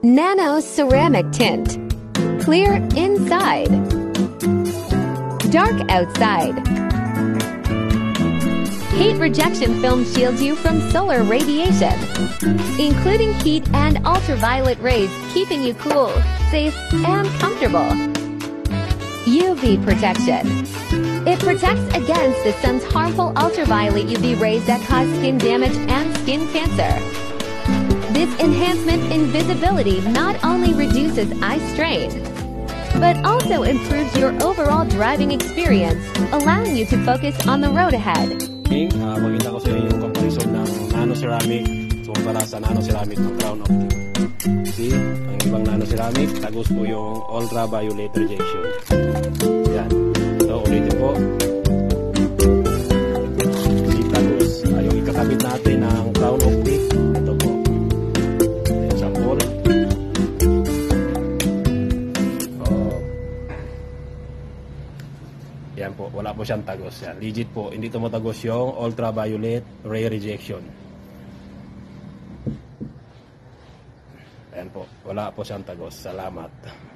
Nano ceramic tint. Clear inside. Dark outside. Heat rejection film shields you from solar radiation, including heat and ultraviolet rays, keeping you cool, safe, and comfortable. UV protection. It protects against the sun's harmful ultraviolet UV rays that cause skin damage and skin cancer. This enhancement in visibility not only reduces eye strain, but also improves your overall driving experience, allowing you to focus on the road ahead. Makita ko sa inyo yung comparison ng nano ceramic kumpara sa nano ceramic ng Crown Optic. See, ang ibang nano ceramic, tagos po yung ultraviolet rejection. Yan. So, ulitin po. See, tagos. Yung ikakabit natin ng Crown Optic. Ito po. Yung sample. Yan po, wala po siyang tagos. Yan, legit po, hindi tumatagos yung ultraviolet ray rejection. Ayan po, wala po siyang tagos. Salamat.